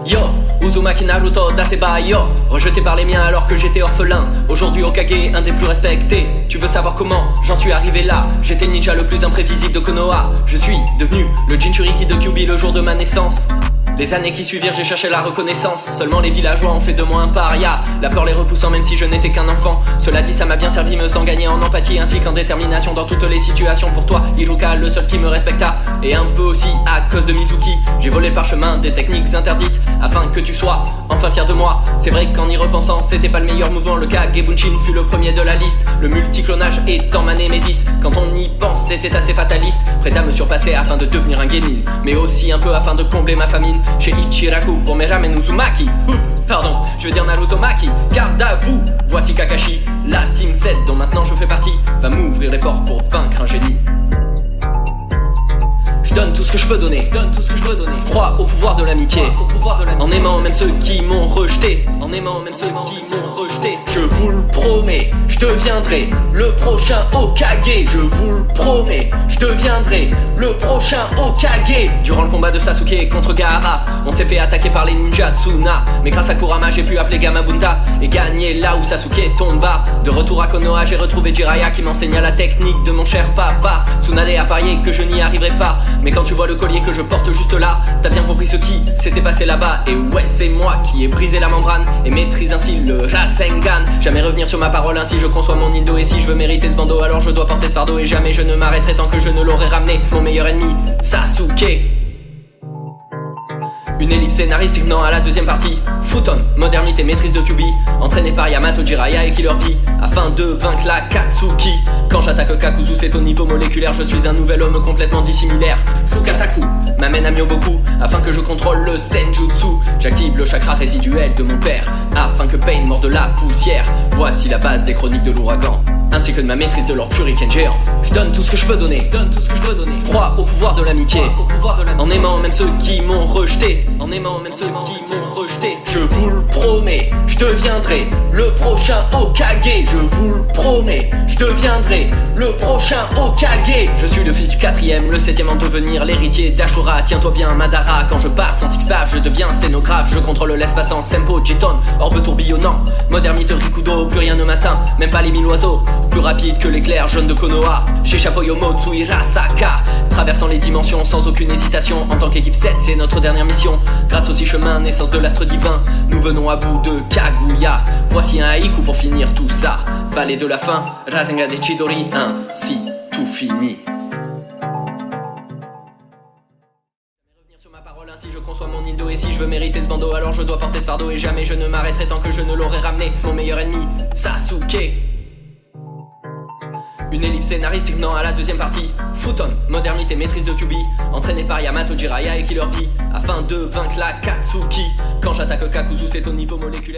Yo, Uzumaki Naruto Dateba yo, rejeté par les miens alors que j'étais orphelin. Aujourd'hui Hokage, un des plus respectés. Tu veux savoir comment j'en suis arrivé là? J'étais le ninja le plus imprévisible de Konoha. Je suis devenu le Jinchuriki de Kyuubi le jour de ma naissance. Les années qui suivirent, j'ai cherché la reconnaissance. Seulement les villageois ont fait de moi un paria, la peur les repoussant même si je n'étais qu'un enfant. Cela dit, ça m'a bien servi, me faisant gagner en empathie ainsi qu'en détermination dans toutes les situations. Pour toi, Hiruka, le seul qui me respecta, et un peu aussi à cause de Mizuki. J'ai volé le parchemin des techniques interdites afin que tu sois enfin fier de moi. C'est vrai qu'en y repensant, c'était pas le meilleur mouvement. Le Kagebunshin fut le premier de la liste, le multiclonage étant ma némésis. Quand on y pense, c'était assez fataliste, prêt à me surpasser afin de devenir un genin, mais aussi un peu afin de combler ma famine. Chez Ichiraku pour mes ramen Uzumaki. Oups, pardon, je veux dire Naruto Maki. Garde à vous, voici Kakashi. La team 7 dont maintenant je fais partie va m'ouvrir les portes pour vaincre un génie. Je donne tout ce que je peux donner, crois au pouvoir de l'amitié, en aimant même ceux qui m'ont rejeté, Je vous le promets, je deviendrai le prochain Hokage. Je vous le promets, je deviendrai le prochain Hokage. Durant le combat de Sasuke contre Gaara, on s'est fait attaquer par les ninjas Tsuna, mais grâce à Kurama j'ai pu appeler Gamabunta et gagner là où Sasuke tomba. De retour à Konoha, j'ai retrouvé Jiraiya qui m'enseigna la technique de mon cher papa. Tsunade a parié que je n'y arriverai pas, mais quand tu vois le collier que je porte juste là, t'as bien compris ce qui s'était passé là-bas. Et ouais, c'est moi qui ai brisé la membrane et maîtrise ainsi le Rasengan. Jamais revenir sur ma parole, ainsi je conçois mon indo. Et si je veux mériter ce bandeau, alors je dois porter ce fardeau. Et jamais je ne m'arrêterai tant que je ne l'aurai ramené. Mon meilleur ennemi, Sasuke. Une ellipse scénaristique, non à la deuxième partie. Futon, modernité, maîtrise de Kyuubi, entraîné par Yamato, Jiraiya et Killer Bee, afin de vaincre la Katsuki. Quand j'attaque Kakuzu, c'est au niveau moléculaire. Je suis un nouvel homme complètement dissimilaire. Fukasaku m'amène à Myoboku afin que je contrôle le Senjutsu. J'active le chakra résiduel de mon père afin que Pain morde la poussière. Voici la base des chroniques de l'ouragan, ainsi que de ma maîtrise de leur shuriken géant. Je donne tout ce que je peux donner, crois au pouvoir de l'amitié, en aimant même ceux qui m'ont rejeté, Je vous le promets, je deviendrai le prochain Hokage. Je vous le promets, je deviendrai le prochain Hokage. Je suis le fils du 4ème, le 7ème en devenir, l'héritier d'Ashura. Tiens-toi bien Madara, quand je pars sans six-pack, je deviens scénographe. Je contrôle l'espace-temps, Senpo, Jiton, orbe tourbillonnant, modernité Rikudo, plus rien ne m'atteint, même pas les 1000 oiseaux. Plus rapide que l'éclair jaune de Konoha, j'échappe au Yomotsu Hirasaka, traversant les dimensions sans aucune hésitation. En tant qu'équipe 7, c'est notre dernière mission. Grâce au 6 chemins, naissance de l'astre divin, nous venons à bout de Kaguya. Voici un haïku pour finir tout ça. Vallée de la fin, Rasengan et Chidori, ainsi tout fini. Sur ma parole, ainsi je conçois mon indo. Et si je veux mériter ce bandeau, alors je dois porter ce fardeau. Et jamais je ne m'arrêterai tant que je ne l'aurai ramené. Mon meilleur ennemi, Sasuke. Une ellipse scénaristique, non à la deuxième partie. Futon, modernité, maîtrise de Kyuubi, entraîné par Yamato, Jiraiya et Killer Bee, afin de vaincre la Katsuki. Quand j'attaque Kakuzu, c'est au niveau moléculaire.